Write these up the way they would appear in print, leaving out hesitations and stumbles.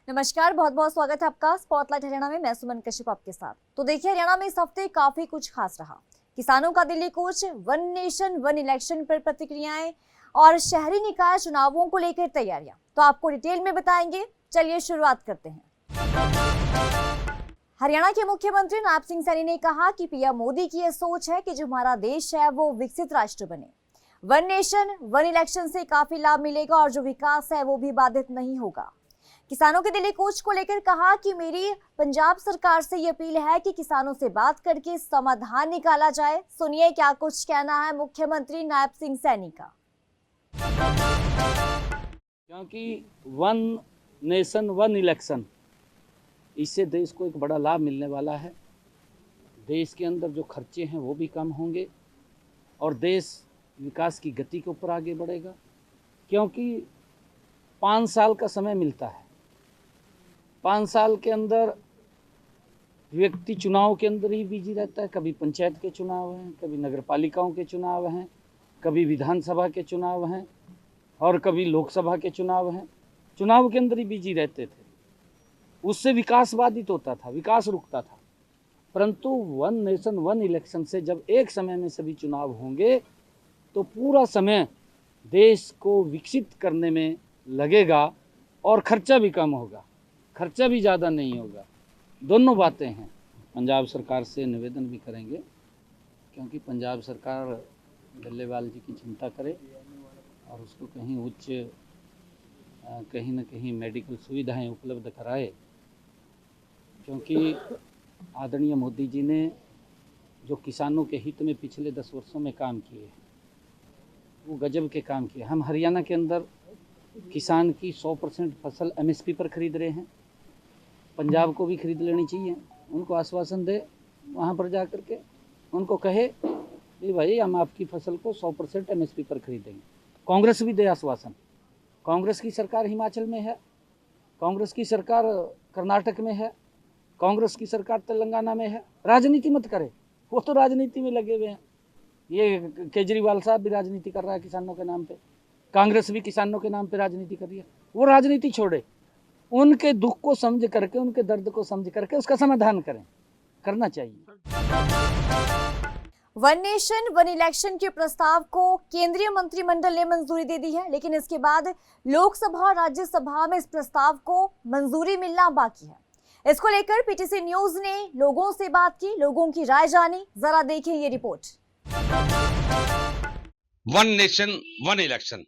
नमस्कार, बहुत बहुत स्वागत है आपका स्पॉटलाइट हरियाणा में। मैं सुमन कश्यप आपके साथ। तो देखिए, हरियाणा में इस हफ्ते काफी कुछ खास रहा। किसानों का दिल्ली कूच, वन नेशन वन इलेक्शन पर प्रतिक्रियाएं और शहरी निकाय चुनावों को लेकर तैयारियां तो आपको डिटेल में बताएंगे। चलिए शुरुआत करते हैं। हरियाणा के मुख्यमंत्री नायब सिंह सैनी ने कहा कि पीएम मोदी की यह सोच है कि जो हमारा देश है वो विकसित राष्ट्र बने। वन नेशन वन इलेक्शन से काफी लाभ मिलेगा और जो विकास है वो भी बाधित नहीं होगा। किसानों के दिल्ली कूच को लेकर कहा कि मेरी पंजाब सरकार से ये अपील है कि किसानों से बात करके समाधान निकाला जाए। सुनिए क्या कुछ कहना है मुख्यमंत्री नायब सिंह सैनी का। क्योंकि वन नेशन वन इलेक्शन, इससे देश को एक बड़ा लाभ मिलने वाला है। देश के अंदर जो खर्चे हैं वो भी कम होंगे और देश विकास की गति के ऊपर आगे बढ़ेगा। क्योंकि 5 साल का समय मिलता है। 5 साल के अंदर व्यक्ति चुनाव के अंदर ही बिजी रहता है। कभी पंचायत के चुनाव हैं, कभी नगर पालिकाओं के चुनाव हैं, कभी विधानसभा के चुनाव हैं और कभी लोकसभा के चुनाव हैं। चुनाव के अंदर ही बिजी रहते थे। उससे विकास बाधित होता था, विकास रुकता था। परंतु वन नेशन वन इलेक्शन से जब एक समय में सभी चुनाव होंगे तो पूरा समय देश को विकसित करने में लगेगा और खर्चा भी कम होगा, खर्चा भी ज़्यादा नहीं होगा। दोनों बातें हैं। पंजाब सरकार से निवेदन भी करेंगे, क्योंकि पंजाब सरकार डल्लेवाल जी की चिंता करे और उसको कहीं उच्च कहीं न कहीं मेडिकल सुविधाएं उपलब्ध कराए। क्योंकि आदरणीय मोदी जी ने जो किसानों के हित में पिछले 10 वर्षों में काम किए, वो गजब के काम किए। हम हरियाणा के अंदर किसान की 100% फसल एमएसपी पर खरीद रहे हैं। पंजाब को भी खरीद लेनी चाहिए। उनको आश्वासन दे, वहाँ पर जा कर के उनको कहे कि भाई हम आपकी फसल को 100% एमएसपी पर खरीदेंगे। कांग्रेस भी दे आश्वासन। कांग्रेस की सरकार हिमाचल में है, कांग्रेस की सरकार कर्नाटक में है, कांग्रेस की सरकार तेलंगाना में है। राजनीति मत करे, वो तो राजनीति में लगे हुए हैं। ये केजरीवाल साहब भी राजनीति कर रहा है किसानों के नाम पे। कांग्रेस भी किसानों के नाम पे राजनीति कर रही है। वो राजनीति छोड़े, उनके दुख को समझ करके, उनके दर्द को समझ करके उसका समाधान करें, करना चाहिए। वन नेशन वन इलेक्शन के प्रस्ताव को केंद्रीय मंत्रिमंडल ने मंजूरी दे दी है, लेकिन इसके बाद लोकसभा और राज्यसभा में इस प्रस्ताव को मंजूरी मिलना बाकी है। इसको लेकर पीटीसी न्यूज ने लोगों से बात की, लोगों की राय जानी। जरा देखें ये report. One nation one election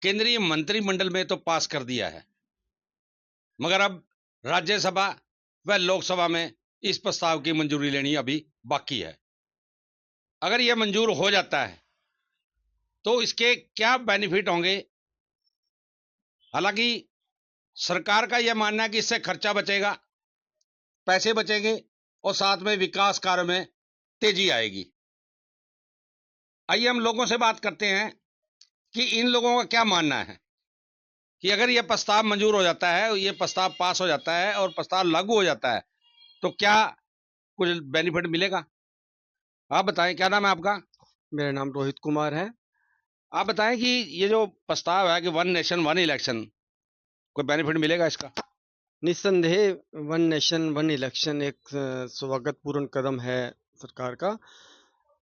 केंद्रीय मंत्रिमंडल में तो पास कर दिया है, मगर अब राज्यसभा व लोकसभा में इस प्रस्ताव की मंजूरी लेनी अभी बाकी है। अगर यह मंजूर हो जाता है तो इसके क्या बेनिफिट होंगे? हालांकि सरकार का यह मानना है कि इससे खर्चा बचेगा, पैसे बचेंगे और साथ में विकास कार्य में तेजी आएगी। आइए हम लोगों से बात करते हैं कि इन लोगों का क्या मानना है कि अगर यह प्रस्ताव मंजूर हो जाता है, ये प्रस्ताव पास हो जाता है और प्रस्ताव लागू हो जाता है तो क्या कुछ बेनिफिट मिलेगा। आप बताएं, क्या नाम है आपका? मेरा नाम रोहित कुमार है। आप बताएं कि ये जो प्रस्ताव है कि वन नेशन वन इलेक्शन, कोई बेनिफिट मिलेगा इसका? निस्संदेह वन नेशन वन इलेक्शन एक स्वागतपूर्ण कदम है सरकार का।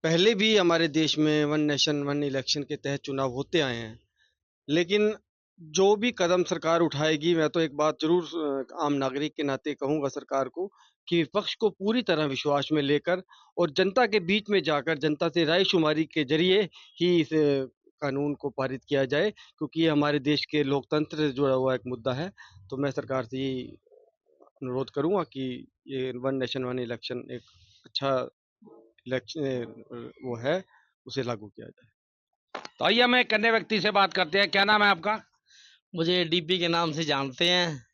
पहले भी हमारे देश में वन नेशन वन इलेक्शन के तहत चुनाव होते आए हैं, लेकिन जो भी कदम सरकार उठाएगी, मैं तो एक बात जरूर आम नागरिक के नाते कहूंगा सरकार को कि विपक्ष को पूरी तरह विश्वास में लेकर और जनता के बीच में जाकर जनता से रायशुमारी के जरिए ही इस कानून को पारित किया जाए, क्योंकि ये हमारे देश के लोकतंत्र से जुड़ा हुआ एक मुद्दा है। तो मैं सरकार से ये अनुरोध करूंगा कि ये वन नेशन वन इलेक्शन एक अच्छा इलेक्शन वो है, उसे लागू किया जाए। तो आइए हम एक अन्य व्यक्ति से बात करते हैं। क्या नाम है आपका? मुझे डीपी के नाम से जानते हैं।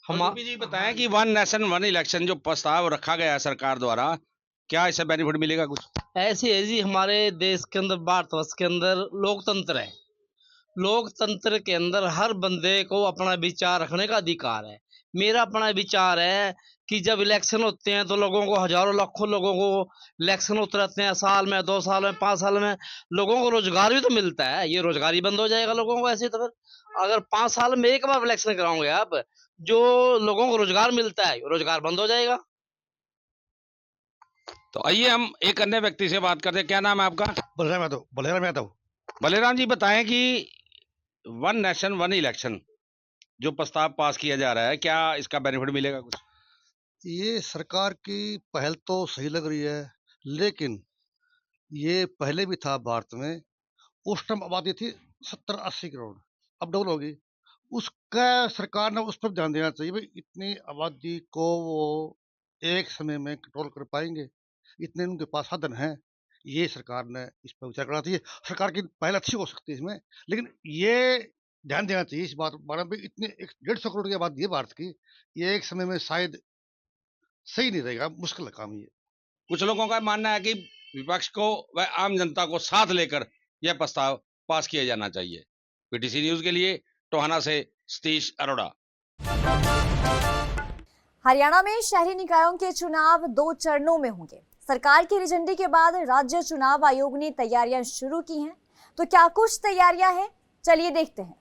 हम जी बताएं कि वन नेशन वन इलेक्शन जो प्रस्ताव रखा गया है सरकार द्वारा, क्या इससे बेनिफिट मिलेगा कुछ? ऐसी है जी, हमारे देश के अंदर, भारतवर्ष के अंदर लोकतंत्र है। लोकतंत्र के अंदर हर बंदे को अपना विचार रखने का अधिकार है। मेरा अपना विचार है कि जब इलेक्शन होते हैं तो लोगों को, हजारों लाखों लोगों को इलेक्शन होते रहते हैं, साल में, 2 साल में, 5 साल में, लोगों को रोजगार भी तो मिलता है। ये रोजगार ही बंद हो जाएगा लोगों को ऐसे, तो फिर अगर 5 साल में एक बार इलेक्शन कराओगे आप, जो लोगों को रोजगार मिलता है रोजगार बंद हो जाएगा। तो आइए हम एक अन्य व्यक्ति से बात करते हैं। क्या नाम है आपका? बलराम यादव। बलराम जी, बताएं कि वन नेशन वन इलेक्शन जो प्रस्ताव पास किया जा रहा है, क्या इसका बेनिफिट मिलेगा कुछ? ये सरकार की पहल तो सही लग रही है, लेकिन ये पहले भी था भारत में। उस टाइम आबादी थी 70-80 करोड़, अब डबल होगी। उसका सरकार ने उस पर ध्यान देना चाहिए। भाई इतनी आबादी को वो एक समय में कंट्रोल कर पाएंगे, इतने उनके पास साधन हैं, ये सरकार ने इस पर विचार करना चाहिए। सरकार की पहल अच्छी हो सकती है इसमें, लेकिन ये ध्यान देना चाहिए इस बात बारे में। इतने 150 करोड़ की आबादी है भारत की, ये एक समय में शायद सही नहीं रहेगा, मुश्किल है काम ये। कुछ लोगों का मानना है कि विपक्ष को व आम जनता को साथ लेकर यह प्रस्ताव पास किया जाना चाहिए। पीटीसी न्यूज के लिए टोहाना से सतीश अरोड़ा। हरियाणा में शहरी निकायों के चुनाव 2 चरणों में होंगे। सरकार की हरी झंडी के बाद राज्य चुनाव आयोग ने तैयारियां शुरू की हैं। तो क्या कुछ तैयारियां हैं, चलिए देखते हैं।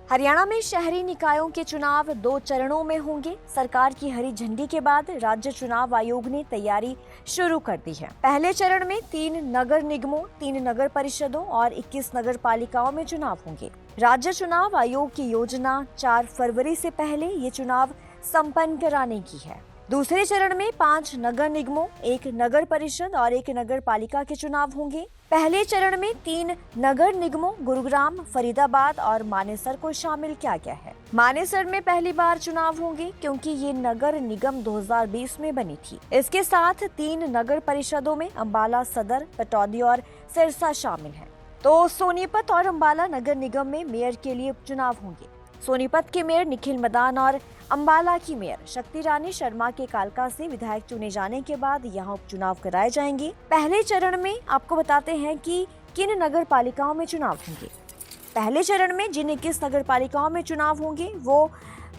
हरियाणा में शहरी निकायों के चुनाव 2 चरणों में होंगे। सरकार की हरी झंडी के बाद राज्य चुनाव आयोग ने तैयारी शुरू कर दी है। पहले चरण में 3 नगर निगमों, 3 नगर परिषदों और 21 नगर पालिकाओं में चुनाव होंगे। राज्य चुनाव आयोग की योजना 4 फरवरी से पहले ये चुनाव संपन्न कराने की है। दूसरे चरण में 5 नगर निगमों, 1 नगर परिषद और 1 नगर पालिका के चुनाव होंगे। पहले चरण में 3 नगर निगमों गुरुग्राम, फरीदाबाद और मानेसर को शामिल किया गया है। मानेसर में पहली बार चुनाव होंगे क्योंकि ये नगर निगम 2020 में बनी थी। इसके साथ 3 नगर परिषदों में अंबाला सदर, पटौदी और सिरसा शामिल हैं। तो सोनीपत और अंबाला नगर निगम में मेयर के लिए उपचुनाव होंगे। सोनीपत के मेयर निखिल मदान और अंबाला की मेयर शक्ति रानी शर्मा के कालका से विधायक चुने जाने के बाद यहां उपचुनाव कराए जाएंगे। पहले चरण में आपको बताते हैं कि किन नगर पालिकाओं में चुनाव होंगे। पहले चरण में जिन 21 नगर पालिकाओं में चुनाव होंगे वो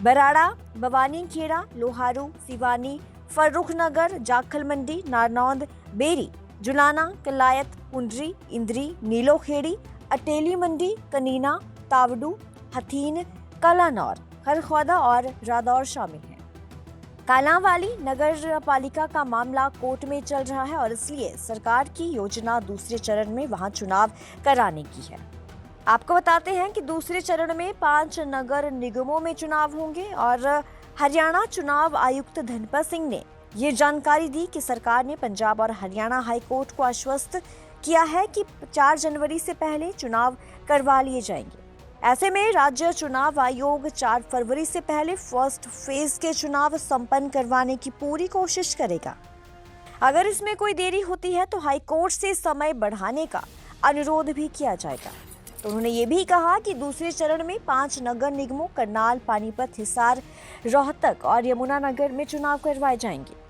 बराड़ा, भवानीखेड़ा, लोहारू, सिवानी, फर्रुखनगर, जाखल मंडी, नारनौंद, बेरी, जुलाना, कलायत, पुंडरी, इंद्री, नीलोखेड़ी, अटेली मंडी, कनीना, तावडू, हथीन, कलानौर, खरखौदा और रादौर शामिल हैं। कालांवाली नगर पालिका का मामला कोर्ट में चल रहा है और इसलिए सरकार की योजना दूसरे चरण में वहां चुनाव कराने की है। आपको बताते हैं कि दूसरे चरण में 5 नगर निगमों में चुनाव होंगे और हरियाणा चुनाव आयुक्त धनपत सिंह ने ये जानकारी दी कि सरकार ने पंजाब और हरियाणा हाई कोर्ट को आश्वस्त किया है कि 4 जनवरी से पहले चुनाव करवा लिए जाएंगे। ऐसे में राज्य चुनाव आयोग 4 फरवरी से पहले फर्स्ट फेज के चुनाव संपन्न करवाने की पूरी कोशिश करेगा। अगर इसमें कोई देरी होती है तो हाई कोर्ट से समय बढ़ाने का अनुरोध भी किया जाएगा। तो उन्होंने ये भी कहा कि दूसरे चरण में 5 नगर निगमों करनाल, पानीपत, हिसार, रोहतक और यमुनानगर में चुनाव करवाए जाएंगे।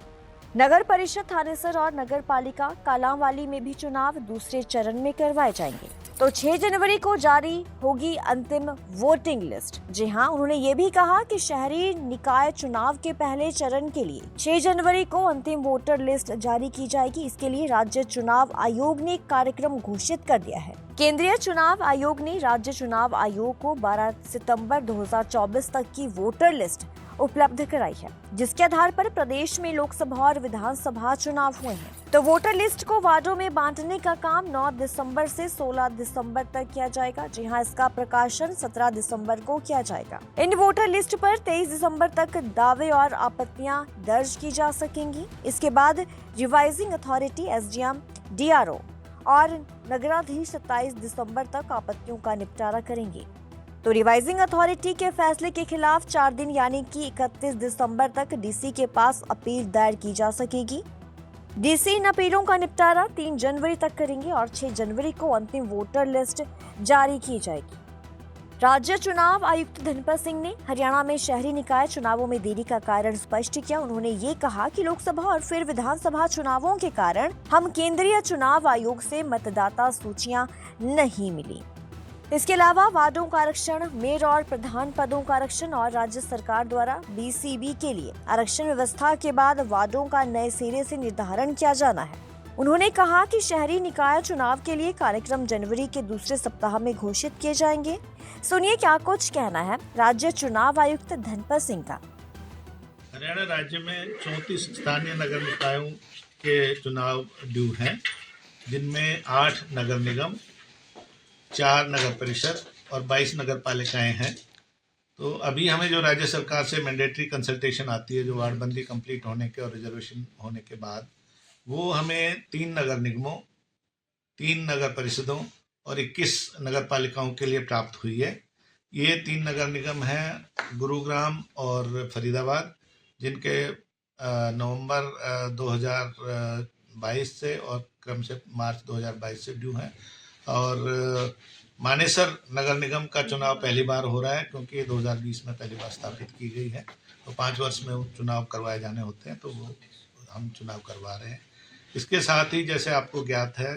नगर परिषद थानेसर और नगर पालिका कालांवाली में भी चुनाव दूसरे चरण में करवाए जाएंगे। तो 6 जनवरी को जारी होगी अंतिम वोटिंग लिस्ट। जी हां, उन्होंने ये भी कहा कि शहरी निकाय चुनाव के पहले चरण के लिए 6 जनवरी को अंतिम वोटर लिस्ट जारी की जाएगी। इसके लिए राज्य चुनाव आयोग ने एक कार्यक्रम घोषित कर दिया है। केंद्रीय चुनाव आयोग ने राज्य चुनाव आयोग को 12 सितंबर 2024 तक की वोटर लिस्ट उपलब्ध कराई है, जिसके आधार पर प्रदेश में लोकसभा और विधानसभा चुनाव हुए हैं। तो वोटर लिस्ट को वार्डों में बांटने का काम 9 दिसंबर से 16 दिसंबर तक किया जाएगा। जी हां, इसका प्रकाशन 17 दिसंबर को किया जाएगा। इन वोटर लिस्ट पर 23 दिसंबर तक दावे और आपत्तियां दर्ज की जा सकेंगी। इसके बाद रिवाइजिंग अथॉरिटी, एसडीएम, डीआरओ और नगराधीश 27 दिसंबर तक आपत्तियों का निपटारा करेंगे। तो रिवाइजिंग अथॉरिटी के फैसले के खिलाफ 4 दिन यानी कि 31 दिसंबर तक डीसी के पास अपील दायर की जा सकेगी। डीसी इन अपीलों का निपटारा 3 जनवरी तक करेंगे और 6 जनवरी को अंतिम वोटर लिस्ट जारी की जाएगी। राज्य चुनाव आयुक्त धनपत सिंह ने हरियाणा में शहरी निकाय चुनावों में देरी का कारण स्पष्ट किया। उन्होंने ये कहा कि लोकसभा और फिर विधानसभा चुनावों के कारण हम केंद्रीय चुनाव आयोग से मतदाता सूचियां नहीं मिली। इसके अलावा वार्डों का आरक्षण, मेयर और प्रधान पदों का आरक्षण और राज्य सरकार द्वारा बीसीबी के लिए आरक्षण व्यवस्था के बाद वार्डों का नए सिरे से निर्धारण किया जाना है। उन्होंने कहा कि शहरी निकाय चुनाव के लिए कार्यक्रम जनवरी के दूसरे सप्ताह में घोषित किए जाएंगे। सुनिए क्या कुछ कहना है राज्य चुनाव आयुक्त धनपत सिंह का। हरियाणा राज्य में 34 स्थानीय नगर निकायों के चुनाव ड्यू हैं, जिनमें 8 नगर निगम, 4 नगर परिषद और 22 नगर पालिकाएं हैं। तो अभी हमें जो राज्य सरकार से मैंडेटरी कंसल्टेशन आती है, जो वार्डबंदी कंप्लीट होने के और रिजर्वेशन होने के बाद, वो हमें 3 नगर निगमों, 3 नगर परिषदों और 21 नगर पालिकाओं के लिए प्राप्त हुई है। ये 3 नगर निगम हैं गुरुग्राम और फरीदाबाद, जिनके नवंबर 2022 से और क्रम से मार्च 2022 से ड्यू हैं। और मानेसर नगर निगम का चुनाव पहली बार हो रहा है, क्योंकि 2020 में पहली बार स्थापित की गई है। तो 5 वर्ष में चुनाव करवाए जाने होते हैं, तो वो हम चुनाव करवा रहे हैं। इसके साथ ही जैसे आपको ज्ञात है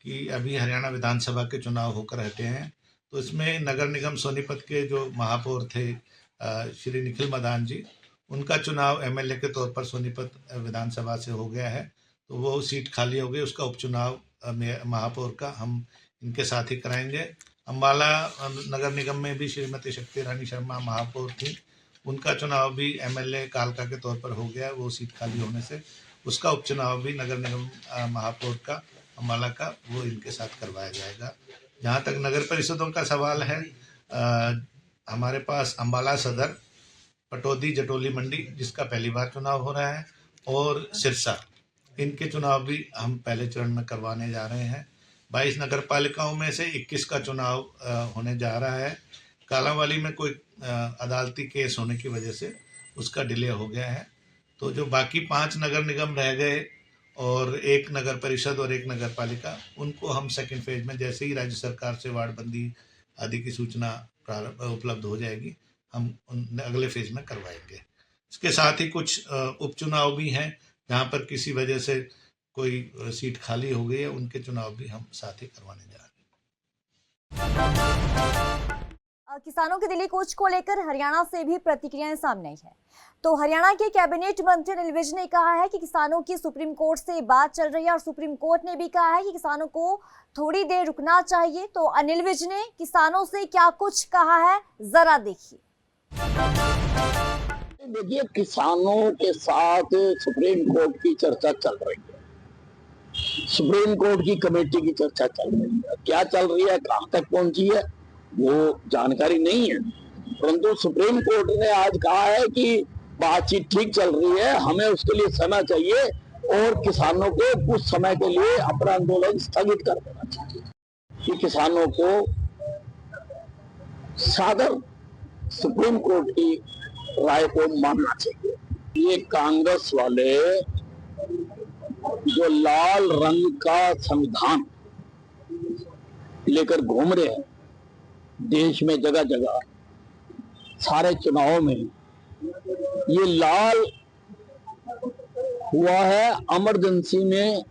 कि अभी हरियाणा विधानसभा के चुनाव होकर हटे हैं, तो इसमें नगर निगम सोनीपत के जो महापौर थे श्री निखिल मदान जी, उनका चुनाव एमएलए के तौर पर सोनीपत विधानसभा से हो गया है। तो वो सीट खाली हो गई, उसका उपचुनाव महापौर का हम इनके साथ ही कराएंगे। अम्बाला नगर निगम में भी श्रीमती शक्ति रानी शर्मा महापौर थी, उनका चुनाव भी एमएलए कालका के तौर पर हो गया, वो सीट खाली होने से उसका उपचुनाव भी नगर निगम महापौर का अम्बाला का वो इनके साथ करवाया जाएगा। जहाँ तक नगर परिषदों का सवाल है, हमारे पास अम्बाला सदर, पटौदी, जटोली मंडी, जिसका पहली बार चुनाव हो रहा है, और सिरसा, इनके चुनाव भी हम पहले चरण में करवाने जा रहे हैं। 22 नगर पालिकाओं में से 21 का चुनाव होने जा रहा है। कालांवाली में कोई अदालती केस होने की वजह से उसका डिले हो गया है। तो जो बाकी 5 नगर निगम रह गए और 1 नगर परिषद और 1 नगर पालिका, उनको हम सेकंड फेज में, जैसे ही राज्य सरकार से वार्डबंदी आदि की सूचना उपलब्ध हो जाएगी, हम उन अगले फेज में करवाएंगे। इसके साथ ही कुछ उपचुनाव भी हैं, जहाँ पर किसी वजह से कोई सीट खाली हो गई है, उनके चुनाव भी हम साथ ही करवाने जा रहे हैं। किसानों के दिल्ली कूच को लेकर हरियाणा से भी प्रतिक्रियाएं सामने आई है। तो हरियाणा के कैबिनेट मंत्री अनिल विज ने कहा है कि किसानों की सुप्रीम कोर्ट से बात चल रही है और सुप्रीम कोर्ट ने भी कहा है कि किसानों को थोड़ी देर रुकना चाहिए। तो अनिल विज ने किसानों से क्या कुछ कहा है, जरा देखिए। देखिए, किसानों के साथ सुप्रीम कोर्ट की चर्चा चल रही है, सुप्रीम कोर्ट की कमेटी की चर्चा चल रही है। क्या चल रही है, कहां तक पहुंची है, वो जानकारी नहीं है। परंतु सुप्रीम कोर्ट ने आज कहा है कि बातचीत ठीक चल रही है, हमें उसके लिए समय चाहिए और किसानों को कुछ समय के लिए अपना आंदोलन स्थगित कर देना चाहिए। कि किसानों को सादर सुप्रीम कोर्ट की राय को मानना चाहिए। ये कांग्रेस वाले जो लाल रंग का संविधान लेकर घूम रहे हैं देश में जगह जगह, सारे चुनावों में, ये लाल हुआ है इमरजेंसी में।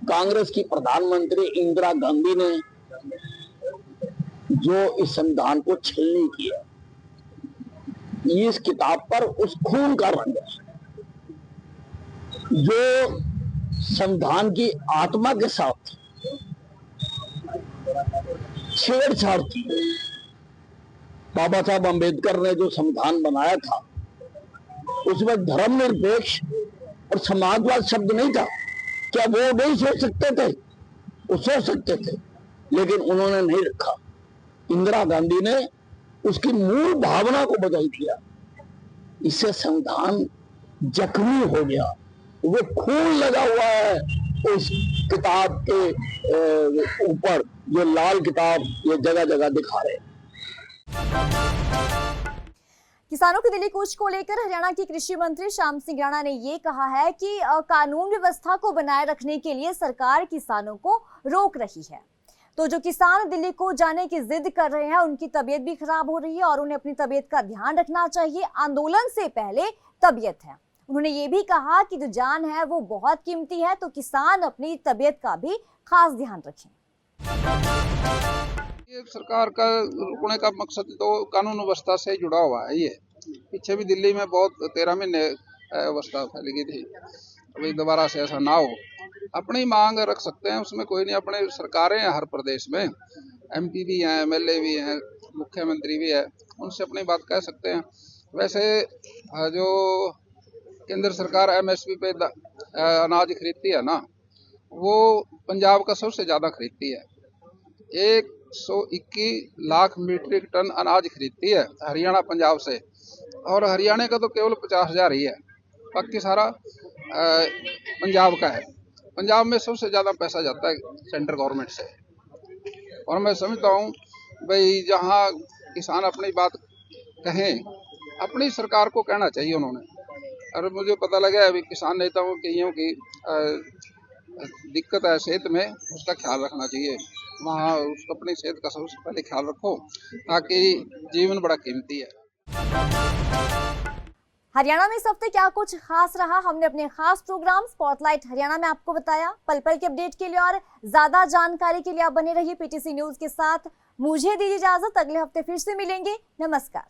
कांग्रेस की प्रधानमंत्री इंदिरा गांधी ने जो इस संविधान को छलनी किया, इस किताब पर उस खून का रंग है जो संविधान की आत्मा के साथ छेड़छाड़ की। बाबा साहब अंबेडकर ने जो संविधान बनाया था, उसमें धर्मनिरपेक्ष और समाजवाद शब्द नहीं था। क्या वो नहीं सोच सकते थे? वो सोच सकते थे, लेकिन उन्होंने नहीं रखा। इंदिरा गांधी ने उसकी मूल भावना को बदल दिया। इससे संविधान जख्मी हो गया, वो खून लगा हुआ है उस किताब के ऊपर, जो लाल किताब ये जगह जगह दिखा रहे हैं। किसानों की दिल्ली कूच को लेकर हरियाणा के कृषि मंत्री श्याम सिंह राणा ने ये कहा है कि कानून व्यवस्था को बनाए रखने के लिए सरकार किसानों को रोक रही है। तो जो किसान दिल्ली को जाने की जिद कर रहे हैं, उनकी तबीयत भी खराब हो रही है और उन्हें अपनी तबीयत का ध्यान रखना चाहिए। आंदोलन से पहले तबीयत है। उन्होंने ये भी कहा कि जो जान है वो बहुत कीमती है, तो किसान अपनी तबीयत का भी खास ध्यान रखें। ये सरकार का रुकने का मकसद तो कानून व्यवस्था से जुड़ा हुआ है। ये पीछे भी दिल्ली में बहुत 13 महीने अवस्था फैली गई थी, अभी दोबारा से ऐसा ना हो। अपनी मांग रख सकते हैं, उसमें कोई नहीं। अपने सरकारें हैं हर प्रदेश में, MP भी हैं, MLA भी हैं, मुख्यमंत्री भी है, उनसे अपनी बात कह सकते हैं। वैसे जो केंद्र सरकार MSP पे अनाज खरीदती है ना, वो पंजाब का सबसे ज्यादा खरीदती है। 121 लाख मीट्रिक टन अनाज खरीदती है हरियाणा पंजाब से, और हरियाणा का तो केवल 50,000 ही है, बाकी सारा पंजाब का है। पंजाब में सबसे ज्यादा पैसा जाता है सेंट्रल गवर्नमेंट से। और मैं समझता हूँ भाई जहाँ किसान अपनी बात कहें, अपनी सरकार को कहना चाहिए उन्होंने। और मुझे पता लगा अभी किसान नेताओं की दिक्कत है सेहत में, उसका ख्याल रखना चाहिए। वहाँ उसको अपनी सेहत का सबसे पहले ख्याल रखो, ताकि जीवन बड़ा कीमती है। हरियाणा में इस हफ्ते क्या कुछ खास रहा, हमने अपने खास प्रोग्राम स्पॉटलाइट हरियाणा में आपको बताया। पल पल के अपडेट के लिए और ज्यादा जानकारी के लिए आप बने रहिए PTC न्यूज के साथ। मुझे दीजिए इजाजत, अगले हफ्ते फिर से मिलेंगे। नमस्कार।